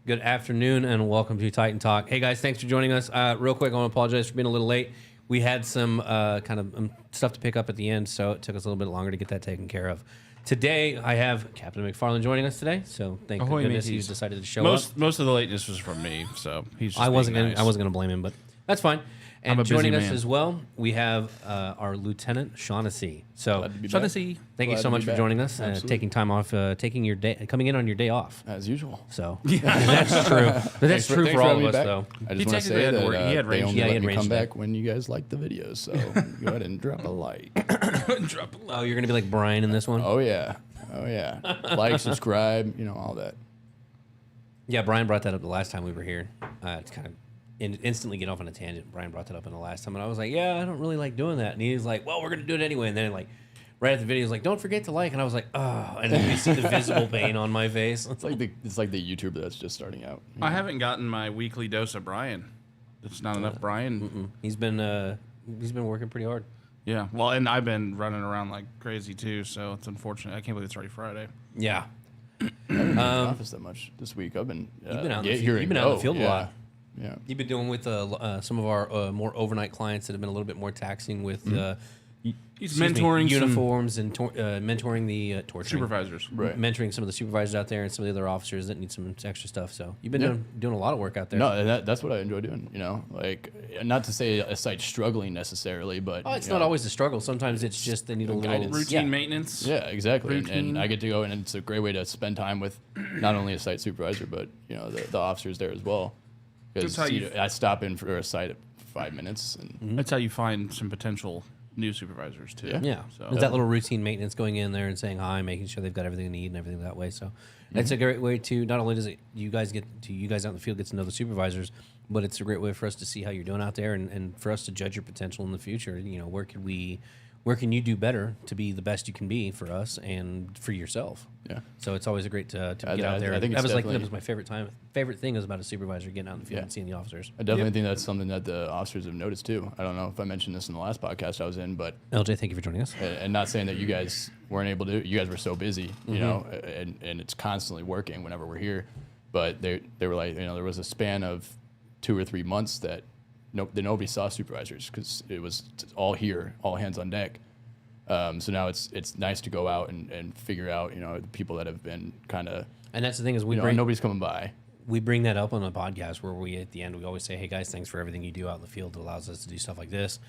Good afternoon and welcome to Titan Talk. Hey guys, thanks for joining us. Real quick, I want to apologize for being a little late. We had some kind of stuff to pick up at the end, so it took us a little bit longer to get that taken care of. Today, I have Captain McFarland joining us today, so thank goodness he's decided to show up. Most of the lateness was from me, so he's just I wasn't nice. gonna blame him, but that's fine. And joining us as well, we have our Lieutenant Shaughnessy. So, Shaughnessy, thank you so much for joining us, taking time off, taking your day, coming in on your day off. As usual. So, that's true. But that's true for all of us, though. I just want to say that he had range. they only Yeah, he let had me range come today. back when you guys like the videos, so go ahead and drop a like. Oh, you're going to be like Brian in this one? Oh, yeah. Like, subscribe, all that. Yeah, Brian brought that up the last time we were here. It's kind of instantly get off on a tangent. Brian brought that up in the last time, and I was like, yeah, I don't really like doing that. And he was like, well, we're going to do it anyway. And then, like, right at the video, he was like, don't forget to like. And I was like, oh. And then you see the visible pain on my face. It's like the YouTuber that's just starting out. I haven't gotten my weekly dose of Brian. It's not enough Brian. He's been working pretty hard. Yeah, well, and I've been running around like crazy too, so it's unfortunate. I can't believe it's already Friday. Yeah. I haven't been in the office that much this week. I've been You've been out in the field a lot. Yeah. You've been doing with some of our more overnight clients that have been a little bit more taxing with He's mentoring uniforms and mentoring the torturing. supervisors. Right. Mentoring some of the supervisors out there and some of the other officers that need some extra stuff. So you've been doing a lot of work out there. No, and that's what I enjoy doing. Like, not to say a site's struggling necessarily, but It's not always a struggle. Sometimes it's just they need a little Routine maintenance. Yeah, exactly. And Routine. I get to go, and it's a great way to spend time with not only a site supervisor, but the officers there as well. Because I stop in for a site at 5 minutes, and That's how you find some potential new supervisors too. Yeah. So There's that little routine maintenance going in there and saying hi, making sure they've got everything they need and everything that way. So it's a great way to not only does it you guys out in the field get to know the supervisors, but it's a great way for us to see how you're doing out there and for us to judge your potential in the future. Where can you do better to be the best you can be for us and for yourself? Yeah. So it's always great to get out there. I think that it's was my favorite thing was about a supervisor getting out in the field and seeing the officers. I definitely think that's something that the officers have noticed too. I don't know if I mentioned this in the last podcast I was in, but LJ, thank you for joining us. and not saying that you guys weren't able to. You guys were so busy, and it's constantly working whenever we're here. But they were like, there was a span of 2 or 3 months that nobody saw supervisors because it was all here, all hands on deck. So now it's nice to go out and figure out, the people that have been kind of. And that's the thing is nobody's coming by. We bring that up on the podcast where we, at the end, we always say, hey, guys, thanks for everything you do out in the field. It allows us to do stuff like this.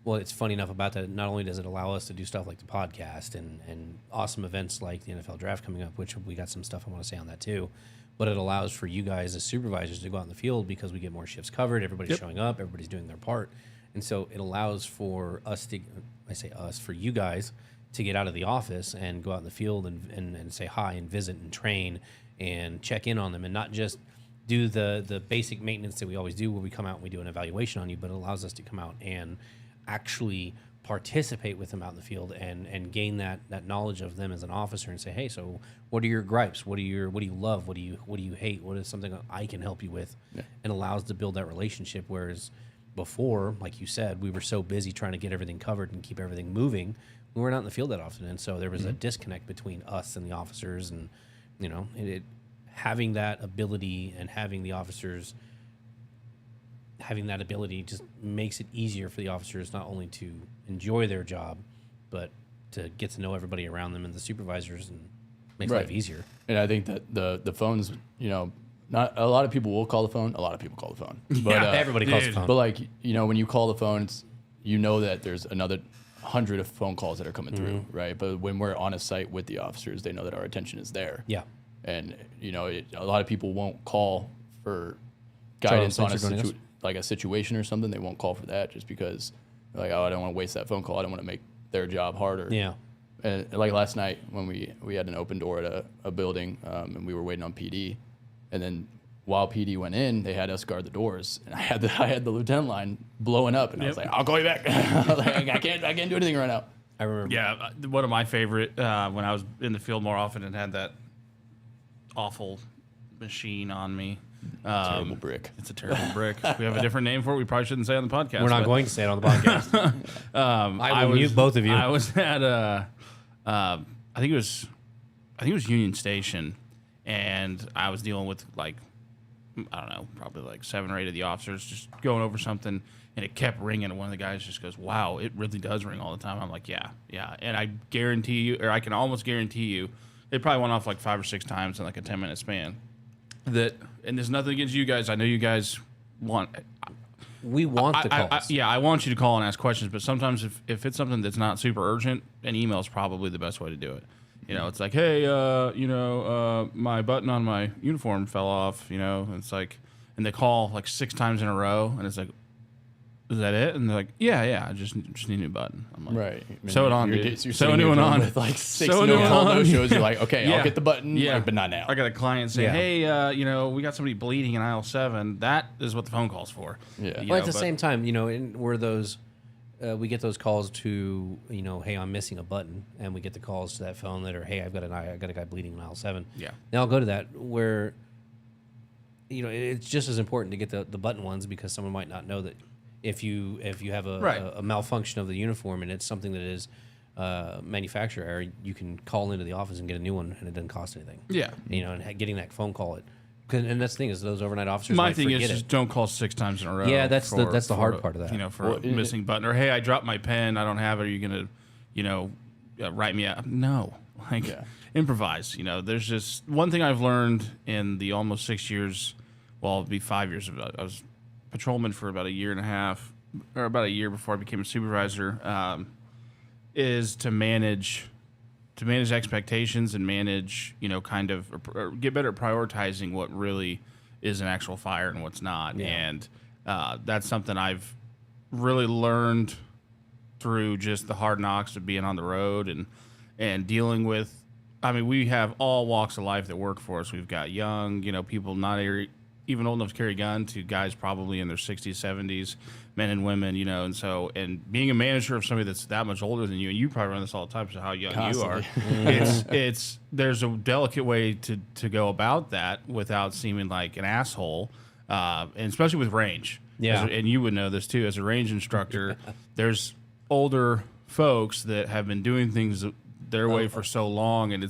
Well, it's funny enough about that. Not only does it allow us to do stuff like the podcast and awesome events like the NFL draft coming up, which we got some stuff I want to say on that too, but it allows for you guys as supervisors to go out in the field because we get more shifts covered. Everybody's showing up. Everybody's doing their part. And so it allows for us to, I say us, for you guys to get out of the office and go out in the field and say hi and visit and train and check in on them and not just do the basic maintenance that we always do where we come out and we do an evaluation on you, but it allows us to come out and actually participate with them out in the field and gain that knowledge of them as an officer and say, hey, so what are your gripes? What do you love? What do you hate? What is something that I can help you with? Yeah. And allows to build that relationship. Whereas before, like you said, we were so busy trying to get everything covered and keep everything moving. We weren't out in the field that often. And so there was a disconnect between us and the officers and, having that ability and having the officers having that ability just makes it easier for the officers not only to enjoy their job, but to get to know everybody around them and the supervisors and makes life easier. And I think that the phones, not a lot of people will call the phone. A lot of people call the phone. But, everybody calls the phone. But like, when you call the phone, it's, that there's another 100 of phone calls that are coming through, right? But when we're on a site with the officers, they know that our attention is there. Yeah. And, a lot of people won't call for guidance on a situation or something. They won't call for that just because they're like, oh, I don't want to waste that phone call. I don't want to make their job harder. Yeah. And like last night when we had an open door at a building and we were waiting on PD, and then while PD went in, they had us guard the doors, and I had the lieutenant line blowing up, and I was like, I'll call you back. I was like, I can't do anything right now. I remember. Yeah, one of my favorite when I was in the field more often and had that awful machine on me. Terrible brick. It's a terrible brick. We have a different name for it. We probably shouldn't say it on the podcast. We're not going to say it on the podcast. I will mute both of you. I was at I think it was Union Station, and I was dealing with like I don't know, probably like 7 or 8 of the officers just going over something, and it kept ringing. And one of the guys just goes, "Wow, it really does ring all the time." I'm like, "Yeah." And I guarantee you, or I can almost guarantee you, it probably went off like 5 or 6 times in like a 10-minute span. And there's nothing against you guys. I know you guys want. We want the calls. I want you to call and ask questions, but sometimes if it's something that's not super urgent, an email is probably the best way to do it. It's like, hey, my button on my uniform fell off, and it's like, and they call like 6 times in a row, and it's like, is that it? And they're like, yeah, I just need a new button. I'm like, right. Sew it on, dude. You're sew a new one on. With like 6 sew a new one on. no shows. You're like, okay, Yeah. I'll get the button, but not now. I got a client saying, hey, we got somebody bleeding in aisle 7. That is what the phone call's for. Yeah. Well, at the same time, we're those, we get those calls to, hey, I'm missing a button, and we get the calls to that phone that are, hey, I got a guy bleeding in aisle 7. Yeah. Now I'll go to that where, it's just as important to get the button ones, because someone might not know that if you have a malfunction of the uniform and it's something that is manufacturer error, you can call into the office and get a new one, and it doesn't cost anything. Yeah. And getting that phone call, and that's the thing is those overnight officers. My might thing is forget just don't call 6 times in a row. Yeah, that's the hard part of that. For a missing button, or hey, I dropped my pen, I don't have it. Are you gonna, write me out? No, improvise. There's just one thing I've learned in the almost 6 years. Well, it'll be 5 years of it. I was patrolman for about a year and a half, or about a year before I became a supervisor. Is to manage expectations and manage, or get better at prioritizing what really is an actual fire and what's not. Yeah. And that's something I've really learned through just the hard knocks of being on the road and dealing with. I mean, we have all walks of life that work for us. We've got young, people not even old enough to carry a gun, to guys probably in their 60s, 70s, men and women, and being a manager of somebody that's that much older than you, and you probably run this all the time, so how young Constantly. you are, there's a delicate way to go about that without seeming like an asshole, and especially with range. Yeah. And you would know this too, as a range instructor, there's older folks that have been doing things their way for so long, and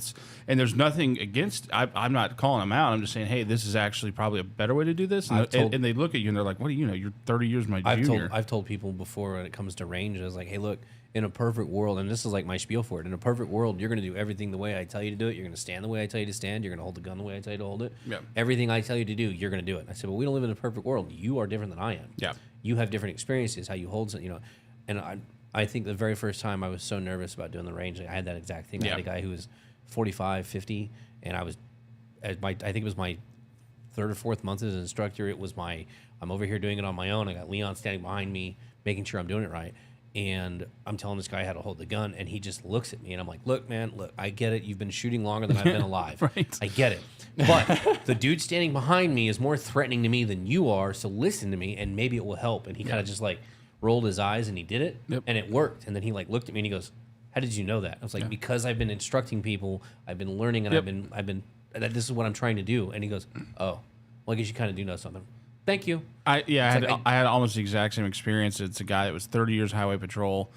there's nothing against. I'm not calling them out. I'm just saying, hey, this is actually probably a better way to do this. And they look at you and they're like, what do you know? You're 30 years my junior. I've told people before when it comes to range, I was like, hey, look, in a perfect world, and this is like my spiel for it. In a perfect world, you're going to do everything the way I tell you to do it. You're going to stand the way I tell you to stand. You're going to hold the gun the way I tell you to hold it. Yep. Everything I tell you to do, you're going to do it. I said, well, we don't live in a perfect world. You are different than I am. Yeah. You have different experiences, how you hold it, and I think the very first time I was so nervous about doing the range, I had that exact thing. I had a guy who was 45, 50, and I think it was my 3rd or 4th month as an instructor. It was I'm over here doing it on my own. I got Leon standing behind me, making sure I'm doing it right. And I'm telling this guy how to hold the gun, and he just looks at me, and I'm like, look, man, I get it. You've been shooting longer than I've been alive. Right. I get it. But the dude standing behind me is more threatening to me than you are, so listen to me, and maybe it will help. And he kind of just rolled his eyes, and he did it, and it worked. And then he looked at me and he goes, how did you know that? I was like, because I've been instructing people, I've been learning, and I've been this is what I'm trying to do. And he goes, oh, well, I guess you kind of do know something. Thank you. I had almost the exact same experience. It's a guy that was 30 years highway patrol.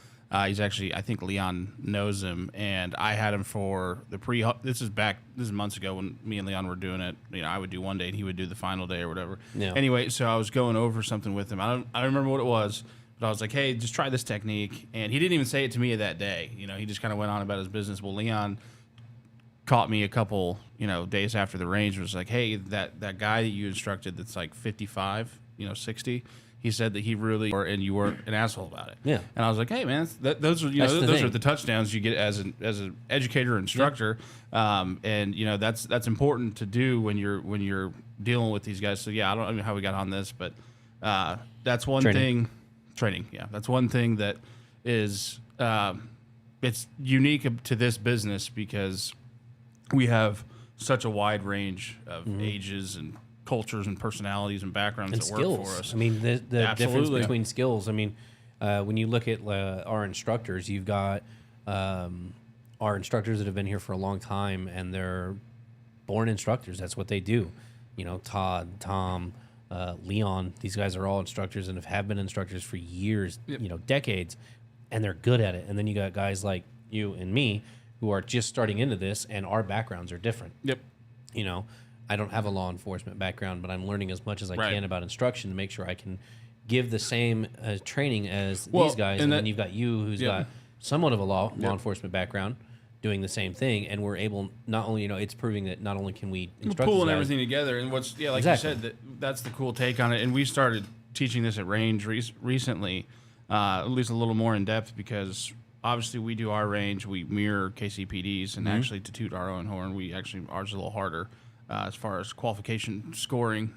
He's actually, I think Leon knows him, and I had him for the this is months ago when me and Leon were doing it. I would do one day and he would do the final day or whatever. Yeah. Anyway, so I was going over something with him. I don't remember what it was, but I was like, hey, just try this technique. And he didn't even say it to me that day. He just kind of went on about his business. Well, Leon caught me a couple, days after the range, was like, hey, that guy that you instructed that's like 55, 60, he said that he really, and you weren't an asshole about it. Yeah. And I was like, hey, man, those are those are the touchdowns you get as an educator, instructor. And that's important to do when you're dealing with these guys. So yeah, I don't know how we got on this, but that's one thing. Training, yeah, that's one thing that is it's unique to this business because we have such a wide range of ages and cultures and personalities and backgrounds and that skills. work for us. I mean, the difference between skills. I mean, when you look at our instructors, you've got our instructors that have been here for a long time, and they're born instructors. That's what they do. Todd, Tom, Leon, these guys are all instructors and have been instructors for years, decades, and they're good at it. And then you got guys like you and me who are just starting into this, and our backgrounds are different. Yep. I don't have a law enforcement background, but I'm learning as much as I can about instruction to make sure I can give the same training as these guys. And then you've got you who's got somewhat of a law enforcement background doing the same thing, and we're able not only, it's proving that not only can we instruct pulling these guys, everything together. And what's like you said, that's the cool take on it. And we started teaching this at range recently, at least a little more in depth, because obviously we do our range, we mirror KCPD's, and actually to toot our own horn, ours is a little harder as far as qualification scoring.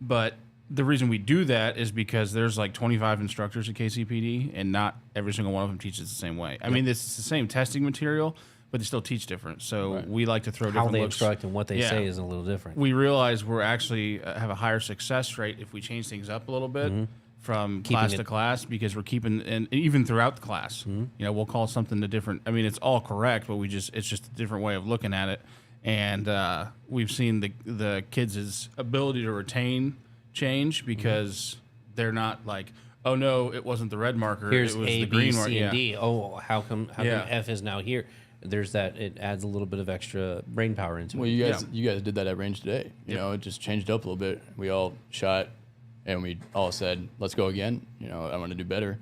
But the reason we do that is because there's like 25 instructors at KCPD, and not every single one of them teaches the same way. I mean, it's the same testing material, but they still teach different. So we like to throw how different they looks. instruct and what they say is a little different. We realize we're actually have a higher success rate if we change things up a little bit from class to class, because we're keeping, and even throughout the class, we'll call something a different. I mean, it's all correct, but it's just a different way of looking at it. And we've seen the kids' ability to retain change, because they're not like, oh no, it wasn't the red marker. Here's it was A, the B, green C, marker. and D. Oh, how come F is now here? There's that. It adds a little bit of extra brain power into it. Well, you guys did that at range today. You know, it just changed up a little bit. We all shot, and we all said, "Let's go again." I want to do better.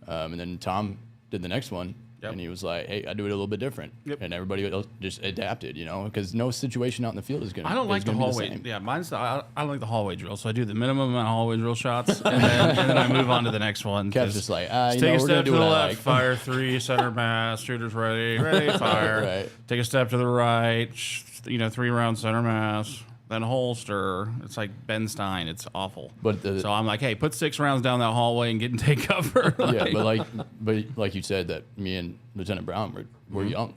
And then Tom did the next one, and he was like, "Hey, I do it a little bit different." And everybody else just adapted. Because no situation out in the field is going to. I don't like the hallway. Yeah, I don't like the hallway drill. So I do the minimum amount of hallway drill shots, and then I move on to the next one. Kev's just like, take a step to the left, fire 3, center mass, shooters ready, fire. Right. Take a step to the right, 3 round center mass, then holster. It's like Ben Stein. It's awful. So I'm like, hey, put 6 rounds down that hallway and get and take cover. but like you said, that me and Lieutenant Brown were young,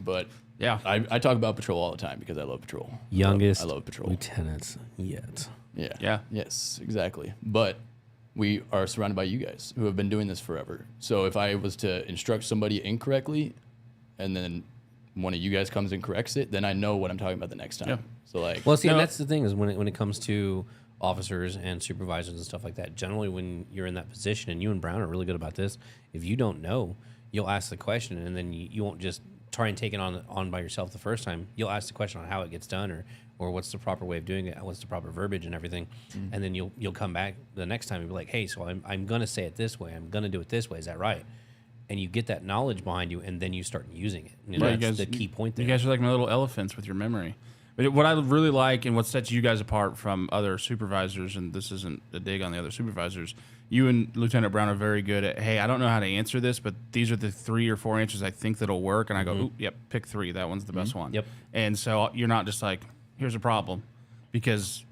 but. Yeah, I talk about patrol all the time because I love patrol. Youngest I love patrol. lieutenants yet. Yeah. Yes, exactly. But we are surrounded by you guys who have been doing this forever. So if I was to instruct somebody incorrectly, and then one of you guys comes and corrects it, then I know what I'm talking about the next time. Yeah. So and that's the thing is when it comes to officers and supervisors and stuff like that. Generally, when you're in that position, and you and Brown are really good about this, if you don't know, you'll ask the question, and then you won't just try and take it on by yourself the first time. You'll ask the question on how it gets done, or what's the proper way of doing it, what's the proper verbiage and everything, and then you'll come back the next time and be like, hey, so I'm gonna say it this way, I'm gonna do it this way, is that right? And you get that knowledge behind you, and then you start using it. That's the key point there. You guys are like my little elephants with your memory. But what I really like, and what sets you guys apart from other supervisors, and this isn't a dig on the other supervisors, you and Lieutenant Brown are very good at, hey, I don't know how to answer this, but these are the 3 or 4 answers I think that'll work. And I go, ooh, yep, pick 3. That one's the best one. Yep. And so you're not just like, here's a problem. Because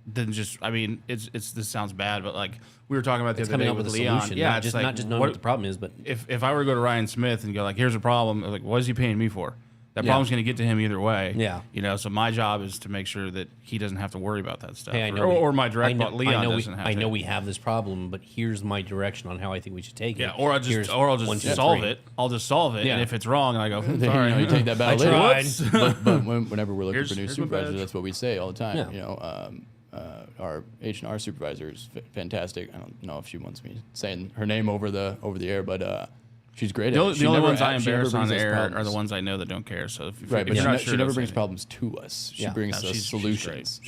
then this sounds bad, but like we were talking about the other day with Leon. Solution, yeah, not just knowing what the problem is, but if I were to go to Ryan Smith and go like, here's a problem, I'm like, what is he paying me for? That problem's going to get to him either way. Yeah. So my job is to make sure that he doesn't have to worry about that stuff. Hey, or my direct boss, Leon, doesn't have to. I know we have this problem, but here's my direction on how I think we should take it. Yeah, or I'll just solve it. I'll just solve it. Yeah. And if it's wrong, I go, sorry. You take that battle I later. tried. but whenever we're looking for new here's my supervisors, badge. that's what we say all the time. Yeah. Our H&R supervisor is fantastic. I don't know if she wants me saying her name over the air, but she's great at it. The only ones I embarrass on the air are the ones I know that don't care. So if she never brings problems to us. She brings us solutions,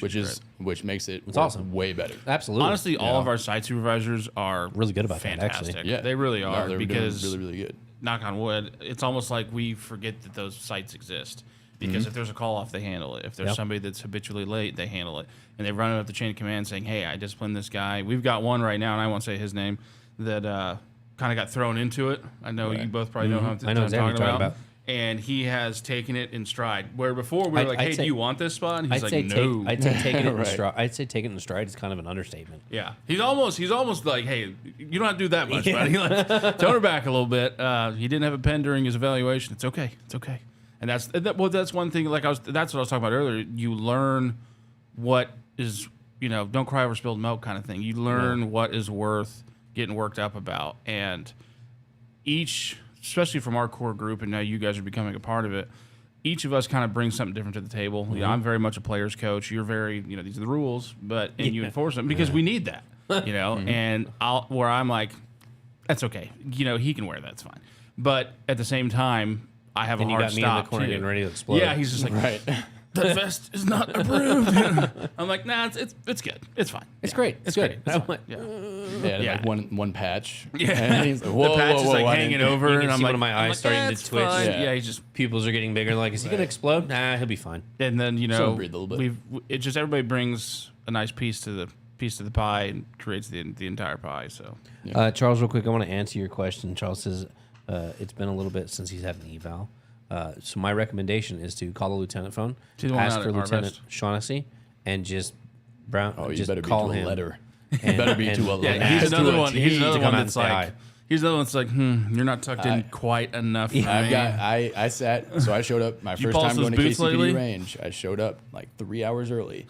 which makes it awesome. Way better. Absolutely. Honestly, all of our site supervisors are really good about fantastic. that, actually. Yeah, they really are. No, they're because really, really good. Knock on wood, it's almost like we forget that those sites exist. Because if there's a call-off, they handle it. If there's somebody that's habitually late, they handle it. And they run it up the chain of command saying, hey, I disciplined this guy. We've got one right now, and I won't say his name, that kind of got thrown into it. I know you both probably know who I'm exactly talking about. And he has taken it in stride. Where before we were like, hey, do you want this spot? And he's like, no. I'd say taking it in stride. I'd say taking it in stride is kind of an understatement. Yeah. He's almost like, hey, you don't have to do that much, buddy. Tone her back a little bit. He didn't have a pen during his evaluation. It's okay. It's okay. And that's one thing. That's what I was talking about earlier. You learn what is, don't cry over spilled milk kind of thing. You learn what is worth getting worked up about. And each, especially from our core group, and now you guys are becoming a part of it, each of us kind of brings something different to the table. Mm-hmm. I'm very much a player's coach. You're very, these are the rules, and you enforce them because we need that, mm-hmm. And where I'm like, that's okay. He can wear that. It's fine. But at the same time, I have a hard stop. You got me in the corner getting ready to explode. Yeah, he's just like, right. that vest is not approved. I'm like, nah, it's good. It's fine. It's great. It's good. It's I'm fine. like, Yeah. Yeah, like one patch. Yeah. And he's like, The whoa, patch whoa, is whoa, like why hanging didn't- over, You can and I'm see like, one of my eyes starting to twitch. Yeah, Yeah. he's just. pupils are getting bigger. Like, is he gonna explode? Nah, he'll be fine. And then Show him breathe a little bit. it just everybody brings a nice piece to the pie and creates the entire pie. So Charles, real quick, I want to answer your question. Charles says it's been a little bit since he's had an eval. So my recommendation is to call the lieutenant phone, To the one ask out for at Lieutenant Harvest. Shaughnessy, and just Oh, you just better be call to a him. letter. And- You better be and- to a yeah, letter. he's ask another to a one. T He's to another come one out and that's say like. hi. He's another one that's like, you're not tucked in quite enough. For I've me. got. I sat. So I showed up my You first polish time going to those boots KCPD lately? range. I showed up like 3 hours early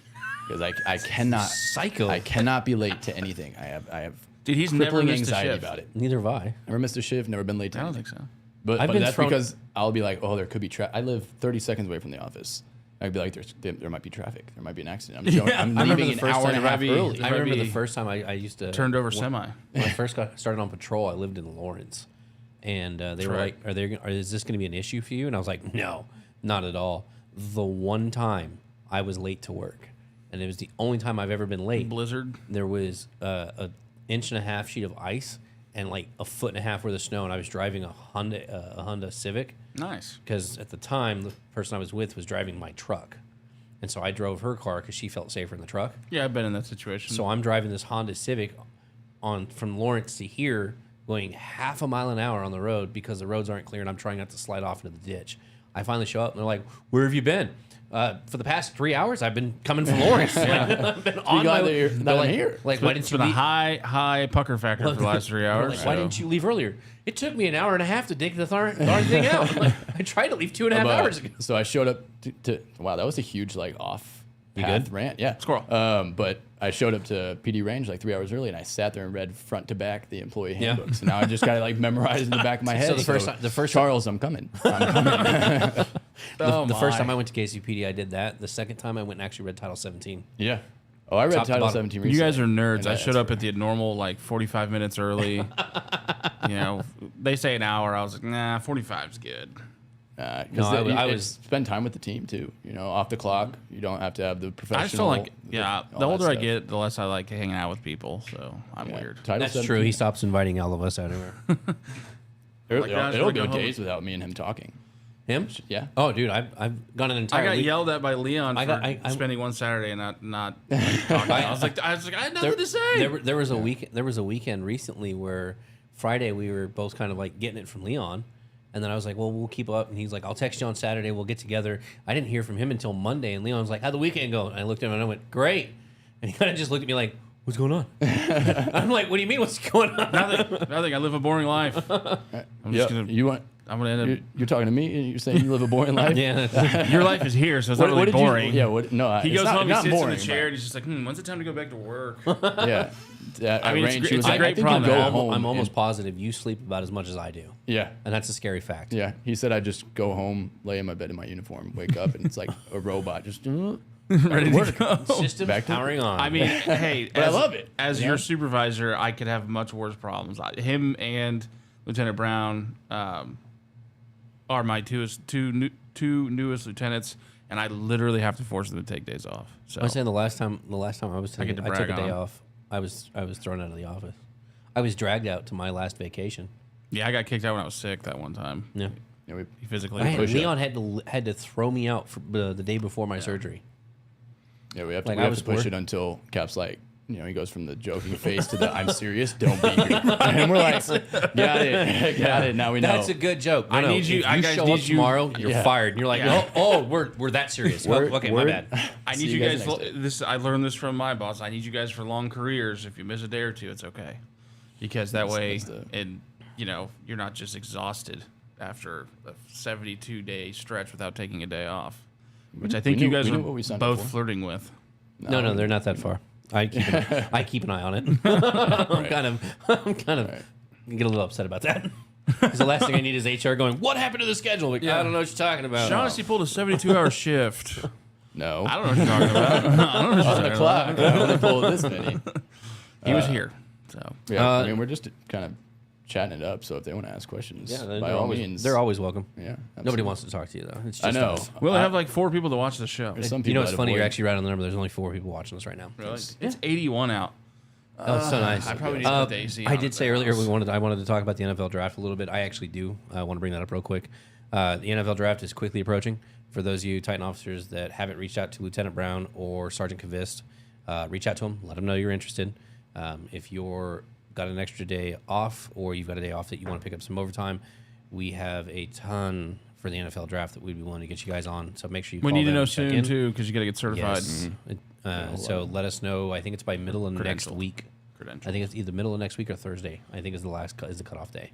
because I cannot. Psycho. I cannot be late to anything. I have. Dude, he's never crippling missed a anxiety shift. about it. Neither have I. Never missed a shift. Never been late to I don't anything. think so. But, I've but been that's thrown- because I'll be like, oh, there could be traffic. I live 30 seconds away from the office. I'd be like, there might be traffic. There might be an accident. I'm, showing, I'm I remember leaving the an first hour time and a half Robbie- early. I remember Maybe the first time I used to Turned over when- semi. When I first started on patrol, I lived in Lawrence, and they were right. like, is this going to be an issue for you?" And I was like, "No, not at all." The one time I was late to work, and it was the only time I've ever been late. Blizzard. There was a inch and a half sheet of ice and like a foot and a half worth of snow, and I was driving a Honda Civic Nice. because at the time the person I was with was driving my truck, and so I drove her car because she felt safer in the truck. Yeah, I've been in that situation. So I'm driving this Honda Civic from Lawrence to here, going half a mile an hour on the road because the roads aren't clear, and I'm trying not to slide off into the ditch. I finally show up, and they're like, "Where have you been?" For the past 3 hours, I've been coming from Lawrence. I've been on glad my that you're they're not like, here. Like, why didn't you been a leave? high pucker factor for the last 3 They're hours. like, why so. didn't you leave earlier? It took me an hour and a half to dig the darn thing out. I'm like, I tried to leave 2.5 hours ago. So I showed up to wow, that was a huge like off path good? rant. Yeah. Squirrel. But I showed up to PD range like 3 hours early, and I sat there and read front to back the employee Yeah. handbook. So now I just got to like memorize in the back of my head. So the first Charles, I'm coming. I'm coming. the first time my. I went to KCPD, I did that. The second time I went and actually read Title 17. Yeah. Oh, I read Top to Title bottom. 17 You recently. guys are nerds. And I that's showed up where- at the normal like 45 minutes early. You know, they say an hour. I was like, nah, 45's good. No, I was- spend time with the team too. You know, off the clock. You don't have to have the professional. I just feel like, yeah, all the that older I stuff. get, the less I like hanging out with people. So I'm Yeah. weird. Title That's 17 true. He stops inviting all of us out anywhere. Like, I just It'll wanna go go home. days without me and him talking. Him? Yeah. Oh, dude, I've gone an I entire got week. yelled at by Leon for I- spending one Saturday and not talking. I was like, I had nothing to say. There was a weekend recently where Friday we were both kind of like getting it from Leon, and then I was like, well, we'll keep up, and he's like, I'll text you on Saturday, we'll get together. I didn't hear from him until Monday, and Leon was like, how'd the weekend go? And I looked at him and I went, great, and he kind of just looked at me like, what's going on? I'm like, what do you mean, what's going on? Nothing. I live a boring life. I'm just gonna. You want? I'm gonna end You're talking to me, and you're saying you live a boring life. Yeah, up. Your life is here, so it's not really did boring. You, yeah. What? No. He it's goes not, home, he not sits boring, in the chair, and he's just like, when's it time to go back to work? but- Yeah. I mean, it's a I great think problem you to go have. home. I'm almost and- positive you sleep about as much as I do, Yeah. and that's a scary fact. Yeah. He said I just go home, lay in my bed in my uniform, wake up, and it's like a robot just Ready to go. System Back to- powering on. I mean, hey, But I love it, As you your know? supervisor, I could have much worse problems. Him and Lieutenant Brown are my two newest lieutenants, and I literally have to force them to take days off. So I was saying the last time I was I get taking, to I took a brag day on. off. I was thrown out of the office. I was dragged out to my last vacation. yeah, I got kicked out when I was sick that one time. Yeah. Yeah, we, He physically push it. Leon had to throw me out for the day before my surgery. yeah, we have to, Like, we I have was to push bored. it until Cap's like, you know, he goes from the joking face to the I'm serious, don't be here. And we're like, got it. Now we know. That's a good joke. No, I no, need you- If I you guys show need up you- tomorrow, you're Yeah. fired. And you're like, Yeah. oh, we're that serious. Oh, okay, my bad. I See need you you guys guys. next day. This I learned this from my boss. I need you guys for long careers. If you miss a day or two, it's okay, because that way, that's the- and you know, you're not just exhausted after a 72-day stretch without taking a day off, which I think we you knew- guys we knew are what we signed up both for. flirting with. No, they're not that far. I keep an eye on it. I'm kind of get a little upset about that. Because the last thing I need is HR going, what happened to the schedule? Like, I don't know what you're talking about. Shaughnessy pulled a 72-hour shift. No. I don't know what you're talking about. I don't know what you're On talking the about. clock. I only pulled this many. He was here, so Yeah, I mean, we're just kind of chatting it up. So if they want to ask questions, Yeah, by all means, they're always welcome. Yeah, Nobody wants to talk to you though. It's just I know. us. We only have like 4 people to watch the show. There's some You people know what's that funny? You're avoid- actually right on the number. There's only 4 people watching us right now. Really? It's 81 out. Oh, it's so nice. I probably need to put the AC I on did at say the earlier house. I wanted to talk about the NFL draft a little bit. I actually do. I want to bring that up real quick. The NFL draft is quickly approaching. For those of you Titan officers that haven't reached out to Lieutenant Brown or Sergeant Kavist, reach out to them. Let them know you're interested. If you're got an extra day off or you've got a day off that you want to pick up some overtime, we have a ton for the NFL draft that we'd be willing to get you guys on. So make sure you We call need to them know and check soon in. too, because you got to get certified. Yes. So let us know. I think it's by middle of next Credentialed. week. I think it's either middle of next week or Thursday. I think is the cutoff day.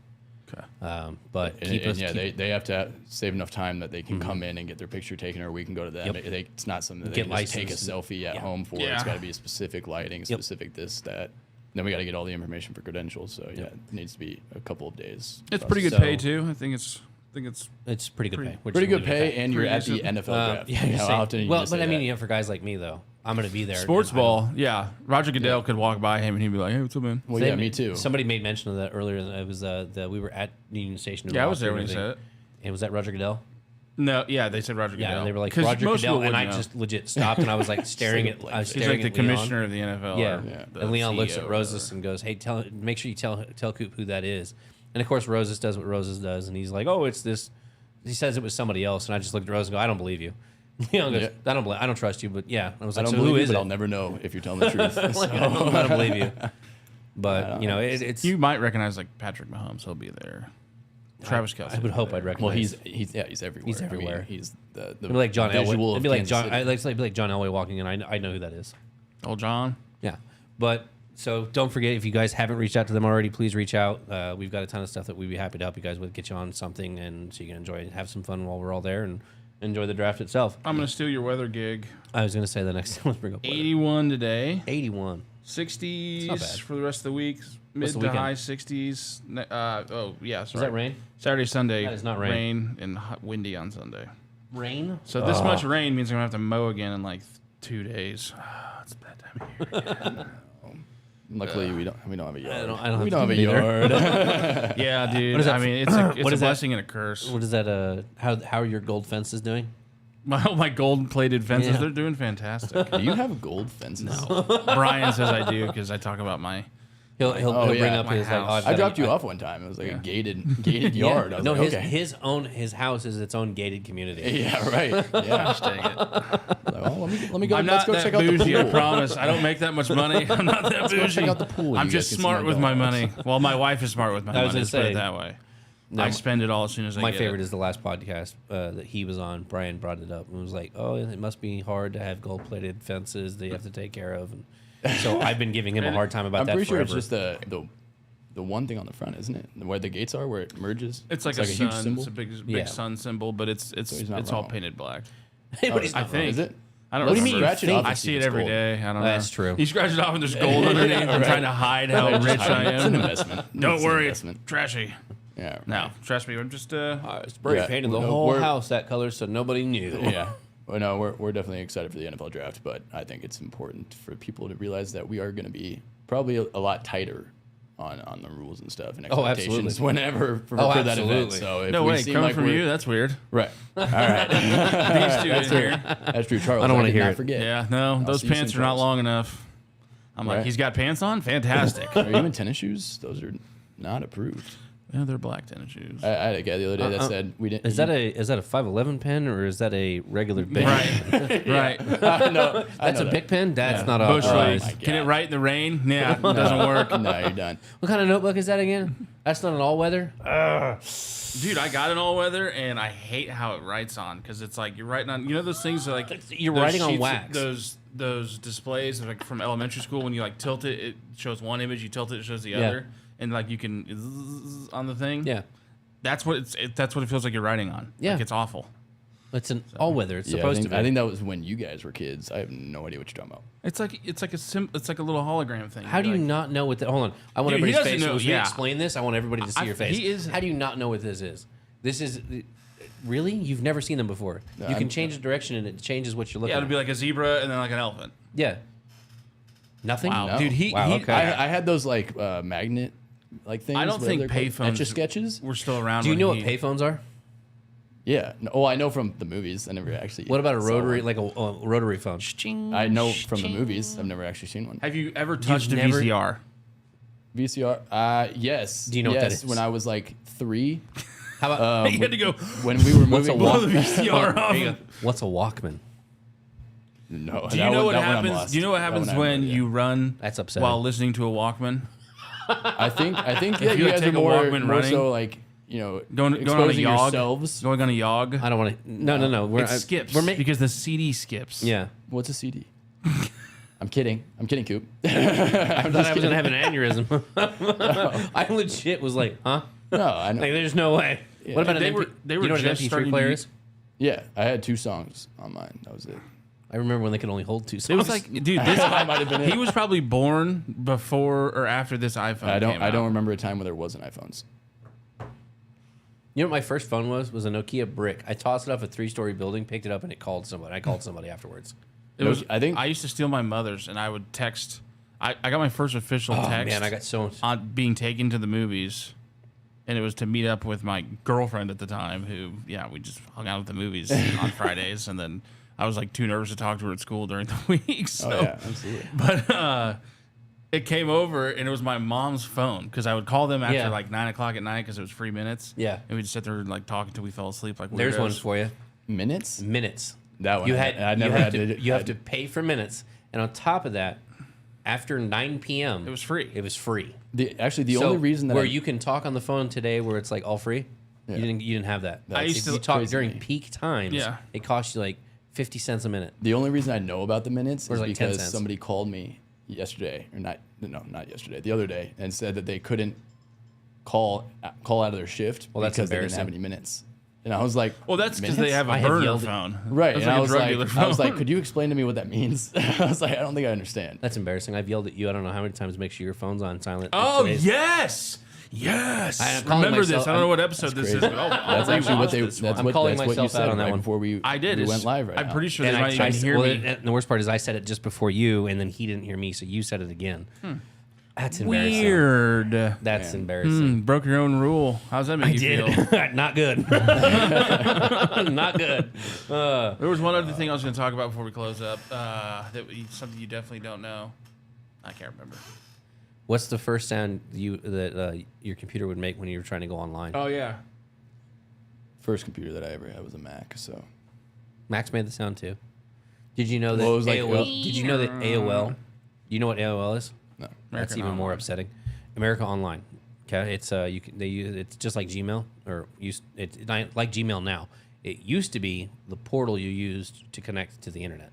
Okay. But keep us. they have to save enough time that they can come in and get their picture taken, or we can go to them. Yep. It's not something that Get they can just take a licensed. selfie at Yeah. home for. Yeah. It's got to be a specific lighting, specific this, that. Then we got to get all the information for credentials. So yeah, it needs to be a couple of days. It's pretty good So- pay too. I think it's It's pretty good pay. Pretty good pay, and you're at the decent. NFL draft. Yeah, You you're know, saying- how often you well, just but say I mean, that? you know, for guys like me though, I'm going to be there. sports and I don't- ball. Yeah, Roger Goodell could walk by him and he'd be like, "Hey, what's up, man?" Well, They yeah, ma- me too. Somebody made mention of that earlier. It was we were at Union Station. Yeah, I was there when he said it. And was that Roger Goodell? No, yeah, they said Roger Yeah, Goodell. and they were like 'Cause Roger most Goodell, people and I wouldn't know. just legit stopped and I was like staring at. I was He's staring like the at Leon. commissioner of the NFL. Yeah. or the And Leon looks CEO at or Roses and goes, "Hey, make sure you tell Coop who that is." And of course, Roses does what Roses does, and he's like, "Oh, it's this." He says it was somebody else, and I just looked at Roses and go, "I don't believe you." Leon goes, Yeah. I don't trust you, but yeah. I was I like, don't "So who believe you, is but it?" I'll never know if you're telling the truth. Like, So- I don't believe you. But you know, it's. You might recognize like Patrick Mahomes. He'll be there. Travis Kelce. I would hope I'd recognize. Well, he's everywhere. He's everywhere. I mean, he's the It'd be like John visual Elway. of It'd be like Kansas John. City. I like it'd be like John Elway walking in. I know who that is. Old John. Yeah, but so don't forget, if you guys haven't reached out to them already, please reach out. We've got a ton of stuff that we'd be happy to help you guys with, get you on something, and so you can enjoy it, have some fun while we're all there, and enjoy the draft itself. I'm gonna steal your weather gig. I was gonna say the next let's bring up weather. 81 today. 81. 60s It's not bad. for the rest of the week. Mid the to weekend? high 60s. Oh yeah, sorry. Is that rain? Saturday, Sunday. That is not rain. Rain and windy on Sunday. Rain. So this much rain means I'm gonna have to mow again in like 2 days. It's a bad time of year. Luckily, we don't have a yard. I don't we have don't to have a be yard. Yeah, dude. What is that? I mean, it's a What is that? blessing and a curse. What is that? How are your gold fences doing? My gold plated fences, Yeah. they're doing fantastic. Do you have gold fences? Brian says I do because I talk about my. He'll bring yeah. up My his like. house. Oh, I've I got dropped a- you off one time. It was like Yeah. a gated yard. I was No, like, his okay. his house is its own gated community. Yeah, right. Yeah. Dang it. Like, well, let me go. I'm let's not go that check out the bougie, I pool. promise. I don't make that much money. I'm not that bougie. Check out the pool. I'm You guys just can see smart with my dogs. money. Well, my wife is smart with my I was money. gonna Let's put say, it that way. no, I spend it all as soon as I My get favorite it. is the last podcast that he was on. Brian brought it up and was like, "Oh, it must be hard to have gold-plated fences that you have to take care of." And so I've been giving him a hard time about I'm that pretty sure forever. it's just the one thing on the front, isn't it? Where the gates are, where it merges. It's like a huge sun. symbol. It's a big Yeah. sun symbol, but it's he's not all wrong. painted black. But he's I not think. Is it? I don't What do you remember. mean? Scratch it off I and see see it it's every gold. day. I don't know. That's true. You scratch it off and there's gold underneath. I'm Right. trying to hide how rich I It's an am. investment. Don't It's an worry, it's investment. trashy. Yeah. No, trust me. I'm just spray Yeah, painted the no, whole we're- house that color so nobody knew. Yeah. Well, no, we're definitely excited for the NFL draft, but I think it's important for people to realize that we are going to be probably a lot tighter on the rules and stuff and Oh, expectations absolutely. whenever for Oh, that event. absolutely. So if no we way. seem Coming like from we're- you, that's weird. right. All right. These two in here. That's true, Charles. I don't wanna did hear not it. forget. Yeah, no, those see you pants soon, are not Charles. long enough. I'm like, Right. he's got pants on? Fantastic. Are you in tennis shoes? Those are not approved. Yeah, they're black tennis shoes. I had a guy the other day that said we didn't. Is that a 511 pen or is that a regular pen? Right, right. no, That's a big pen. That's not Bush authorized. league. my Can it God. write in the rain? Yeah, it doesn't work. No, you're done. What kind of notebook is that again? That's not an all-weather. Dude, I got an all-weather, and I hate how it writes on, because it's like you're writing on, you know those things that, like... You're those writing on sheets- wax. Those displays like from elementary school, when you like tilt it, it shows one image, you tilt it, it shows the Yeah. other, and like you can zzz on the thing. Yeah, That's what that's what it feels like you're writing on. Yeah. Like it's awful. it's an all-weather. It's Yeah, supposed to be. I think that was when you guys were kids. I have no idea what you're talking about. It's like a little hologram thing. How do you Like- not know what the? Hold on, I want Dude, he everybody's doesn't face. know, As we yeah. explain this, I want everybody to see your face. he is- How do you not know what this is? This is really you've never seen them before. No, you can I'm- change the direction and it changes what you're looking Yeah, it'll at. be like a zebra and then like an elephant. Yeah. Nothing. Wow, No. dude, Wow, okay. I had those like magnet like things. I don't think whatever they're called. payphones Etch-a-sketches. were still around. Do you when know what he- payphones are? Yeah. No, oh, I know from the movies. I never actually. What about a saw rotary, one. like a rotary phone? I know from the movies. I've never actually seen one. Have you ever touched a never- VCR? VCR. Yes. Do you know what that is? When I was like 3, How about You had to go when we were What's a moving. walk- blow the VCR off. Here you go. What's a Walkman? No. Do you know what happens? Do you know what happens when you run That's upsetting. while listening to a Walkman? I think yeah, you you guys take are a more Walkman running, so like Going on a exposing yog. yourselves. Going on a yog. I don't want to. No. It skips. We're making. because the CD skips. Yeah. What's a CD? I'm kidding, Coop. I thought I was gonna have an aneurysm. I legit was like, huh? No, I know. Like, there's no way. What about They an were- MP? they were you know what an just MP3 starting to player use- is? Yeah, I had 2 songs on mine. That was it. I remember when they could only hold 2 songs. It was like, dude, this That might have been it. he was probably born before or after this iPhone. I came don't out. remember a time where there wasn't iPhones. You know what my first phone was? Was a Nokia brick. I tossed it off a 3-story building, picked it up, and it called somebody. I called somebody afterwards. It was. I think- I used to steal my mother's, and I would text. I got my first official Oh text. man, I got so much. on being taken to the movies, and it was to meet up with my girlfriend at the time. Who, we just hung out at the movies on Fridays, and then I was like too nervous to talk to her at school during the week. So, Oh yeah, absolutely. but it came over, and it was my mom's phone because I would call them after Yeah. like 9 o'clock at night because it was free minutes. Yeah. and we'd sit there and like talk until we fell asleep. Like There's weirdos. one for you. Minutes? Minutes. That one. You had. I you never have had to. to. You have to pay for minutes, and on top of that, after 9 p.m., It was free. It was free. Actually, the So, only reason that where you can talk on the phone today, where it's like all free, Yeah. you didn't have that. I used If to- you talk crazy to during me. peak times, Yeah. it costs you like 50 cents a minute. The only reason I know about the minutes Or is like 10 because cents. somebody called me yesterday, or not yesterday, the other day, and said that they couldn't call out of their shift Well, that's because they didn't have embarrassing. any minutes. And I was like, Well, that's because minutes? they have a I have burner yelled- phone. Right, That's and like I a was drug like, dealer I was like, phone. could you explain to me what that means? I was like, I don't think I understand. That's embarrassing. I've yelled at you. I don't know how many times to make sure your phone's on silent. Oh Today's- yes, yes. I'm calling Remember myself- this? I don't know what episode this is, crazy. but That's actually what they. This That's I'm what calling that's what you myself said out on that right one. before we. I did. We It's- went live right I'm now. pretty sure And they might I even hear well, me. and the worst part is I said it just before you, and then he didn't hear me, so you said it again. That's embarrassing. Weird. That's Man. embarrassing. Broke your own rule. How's that make I you feel? did. Not good. Not good. There was one other thing I was going to talk about before we close up. Something you definitely don't know. I can't remember. What's the first sound that your computer would make when you were trying to go online? Oh yeah. First computer that I ever had was a Mac. So Max made the sound too. Did you know that Well, it was like- AOL? Did you know that AOL? You know what AOL is? no. That's American even more Online. upsetting. America Online. Okay, it's it's just like Gmail it's not like Gmail now. It used to be the portal you used to connect to the internet.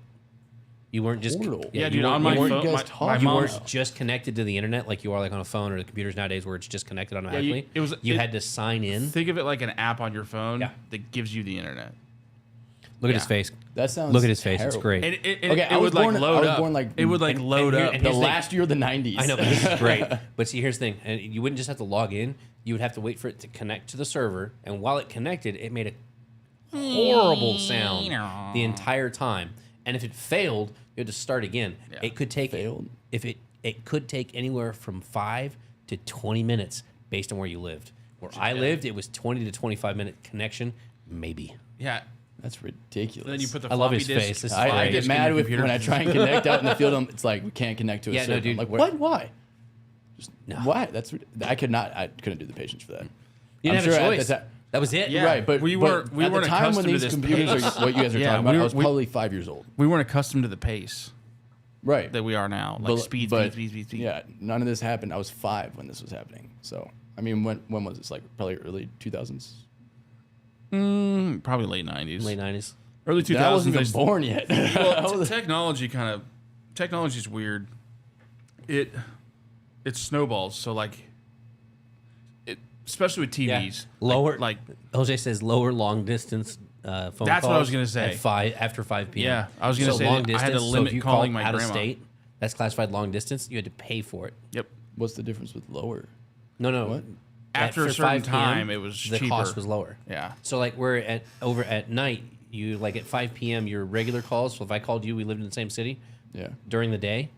You weren't just Portal? Yeah, you dude. weren't- On you my weren't- phone, you guys my talking you mom's. weren't just connected to the internet like you are like on a phone or the computers nowadays where it's just connected automatically. You it- had to sign in. Think of it like an app on your phone Yeah. that gives you the internet. Look at yeah. his face. That sounds. Look at his face. It's terrible. great. And it Okay, I was would born- like I load was up. born, like- it would like and- load and here- up. and The here's the thing. last year of the 90s. I know, but this is great. But see, here's the thing. And you wouldn't just have to log in. You would have to wait for it to connect to the server. And while it connected, it made a horrible sound the entire time. And if it failed, you had to start again. Yeah. It could take Failed? if it could take anywhere from 5 to 20 minutes based on where you lived. Where I lived, it was 20 to 25-minute connection, maybe. Yeah. That's ridiculous. Then you put the I love floppy his disk. face. This is I fine. get disk in mad your with computer. when I try and connect out in the field. It's like we can't connect to a Yeah, no, server. dude, I'm like, we're- what? Why? Just No. why? I couldn't do the patience for that. You I'm didn't have sure a at choice. the ti- That was it. Yeah. Right, but we but weren't at the time when accustomed to these this computers pace. are what you guys are Yeah, talking about. we I were- was we- probably 5 years old. We weren't accustomed to the pace Right. that we are now. Like But- speed, but, speed, speed, speed. Yeah, none of this happened. I was 5 when this was happening. So I mean, when was this? Like probably early 2000s. Probably late 90s. Late 90s. Early 2000s. I wasn't they even born yet. Well, technology is weird. It snowballs. So like, especially with TVs. Lower, like OJ says, lower long distance phone calls. That's what I was gonna say. After 5 p.m. Yeah, I was gonna say long that I had to distance. So limit if you calling called my out grandma. of state. That's classified long distance. You had to pay for it. Yep. What's the difference with lower? No. What? After a certain 5 p.m., time, it was the cheaper. cost was lower. Yeah. So like we're over at night. You like at 5 p.m. your regular calls. So if I called you, we lived in the same city. Yeah. During the day,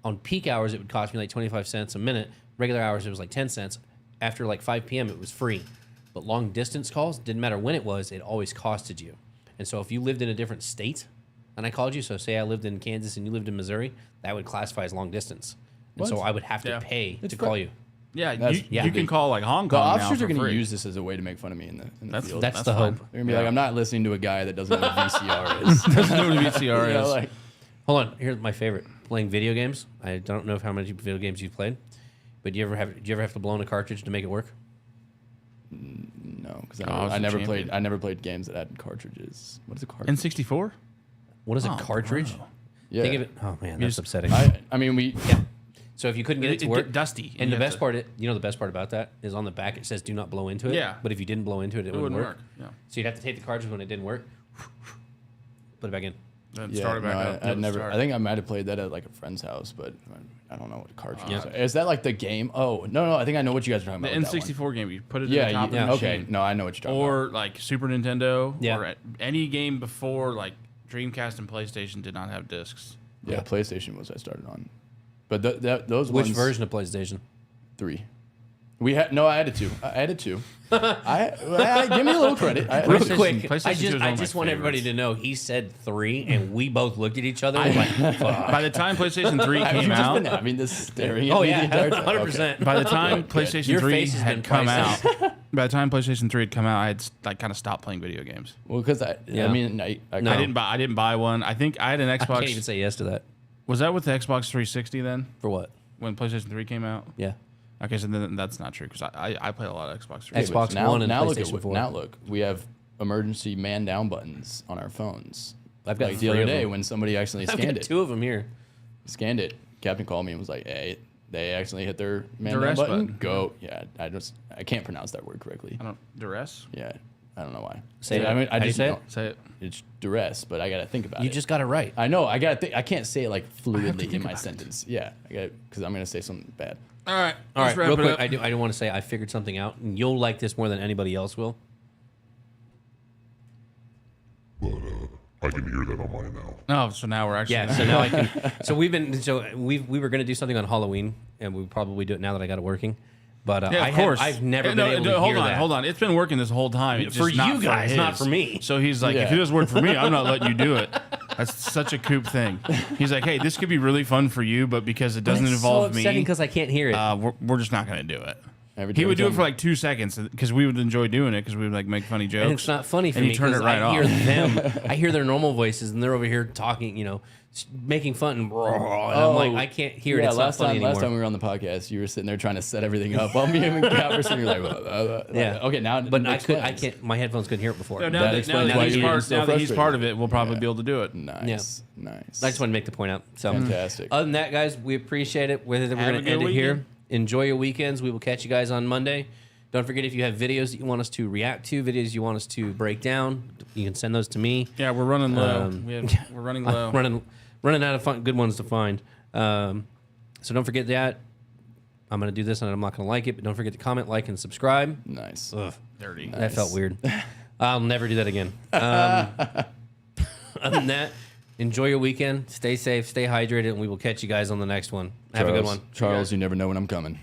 on peak hours it would cost me like 25 cents a minute. Regular hours it was like 10 cents. after like 5 p.m. it was free. But long distance calls, didn't matter when it was, it always costed you. And so if you lived in a different state and I called you, so say I lived in Kansas and you lived in Missouri, that would classify as long distance. And so I would have to pay to call you. Yeah, you can call like Hong The Kong now officers for are going to free. use this as a way to make fun of me in the field. That's the hope. They're going to be like, I'm not listening to a guy that doesn't know what VCR is. Doesn't know what a VCR You know, is. like, Hold on, here's my favorite: playing video games. I don't know how many video games you've played, but do you ever have to blow in a cartridge to make it work? no, because I was I a never champion. played. I never played games that had cartridges. What is a cartridge? N64? What is a Oh, cartridge? bro. Yeah. Think of it. Oh man, that's just- upsetting. I mean, Yeah. So if you couldn't get it to It work, get dusty, And you the have best to- part, the best part about that is on the back it says "Do not blow into it." Yeah. But if you didn't blow into it, it wouldn't work. Yeah. So you'd have to take the cartridge when it didn't work, put it back in. Then Yeah, start it back up. I never. Start. I think I might have played that at like a friend's house, but I don't know what cartridge. Yeah. Is that like the game? Oh no, I think I know what you guys are talking the about. with that one. N64 game, you put it Yeah, in the top of the okay. machine. No, I know what you're talking about. Or like Super Nintendo, Yeah. or any game before like Dreamcast and PlayStation did not have discs. Yeah, PlayStation was I started on, but those Which ones, version of PlayStation? 3. We had no. I added 2. I added 2. Give me a little credit. Real PlayStation- quick, PlayStation 2 is one I of my just want everybody to favorites. know he said 3, and we both looked at each other like, fuck. By the time PlayStation 3 Have you came just been out, having this staring at Oh me yeah, the entire time? 100%. by the time PlayStation Your 3 face has been had come out, priceless. by the time PlayStation 3 had come out, I had like kind of stopped playing video games. Well, because Yeah. I mean, I No. I didn't buy one. I think I had an I can't even Xbox. say yes to that. Was that with the Xbox 360 then? For what? When PlayStation 3 came out? Yeah. Okay, so then that's not true because I play a lot of Xbox 360. Xbox now, One and now look PlayStation at 4. now look. We have emergency man down buttons on our phones. I've got Like the 3 other of day them. when somebody actually I've scanned got it. 2 of them here. Scanned it. Captain called me and was like, "Hey, they actually hit their man down Duress button. button. Go." Yeah, I can't pronounce that word correctly. I don't duress. Yeah, I don't know why. Say it. I mean, How I do you just say it? know Say it. it's duress, but I gotta think about it. You just got it right. I know. I gotta think. I can't say it like have to fluidly think in my about it. sentence. Yeah, I got because I'm gonna say something bad. All right. All let's right, wrap real it quick, up. I do want to say I figured something out, and you'll like this more than anybody else will. But I can hear that on mine now. Oh, so now we're actually. Yeah, so now I can. So we were going to do something on Halloween, and we probably do it now that I got it working. But Yeah, of course. I've never Yeah, been able to hold hear on, that. hold on. It's been working this whole time. It's For just not you guys, not his. for me. So he's like, if Yeah. it doesn't work for me, I'm not letting you do it. That's such a Coop thing. He's like, hey, this could be really fun for you, but because it doesn't involve me, because I can't hear it. we're just not going to do it. Every He would do it time- for like 2 seconds because we would enjoy doing it because we would like make funny jokes. and it's not funny for and me you turn it because right I hear off. them. I hear their normal voices, and they're over here talking, making fun, and I'm like, I can't hear it. Yeah, It's not funny last time anymore. we were on the podcast, you were sitting there trying to set everything up while me and Kat were sitting here like, Yeah. okay, now. But it I explains. can't. My headphones couldn't hear it before. So now That that explains why he's you're part, so now that he's frustrated. part of it, we'll probably be able to do it. Nice, nice. I just want to make the point out. So Fantastic. Other than that, guys, we appreciate it. Whether we're Have going a to end good it here. weekend. Enjoy your weekends. We will catch you guys on Monday. Don't forget, if you have videos that you want us to react to, videos you want us to break down, you can send those to me. Yeah, we're running low. Um, We're running low. Running out of good ones to find. So don't forget that. I'm going to do this, and I'm not going to like it, but don't forget to comment, like, and subscribe. Nice. Ugh, Dirty. that felt weird. I'll never do that again. Other than that, enjoy your weekend. Stay safe, stay hydrated, and we will catch you guys on the next one. Have a good one. Charles, you never know when I'm coming.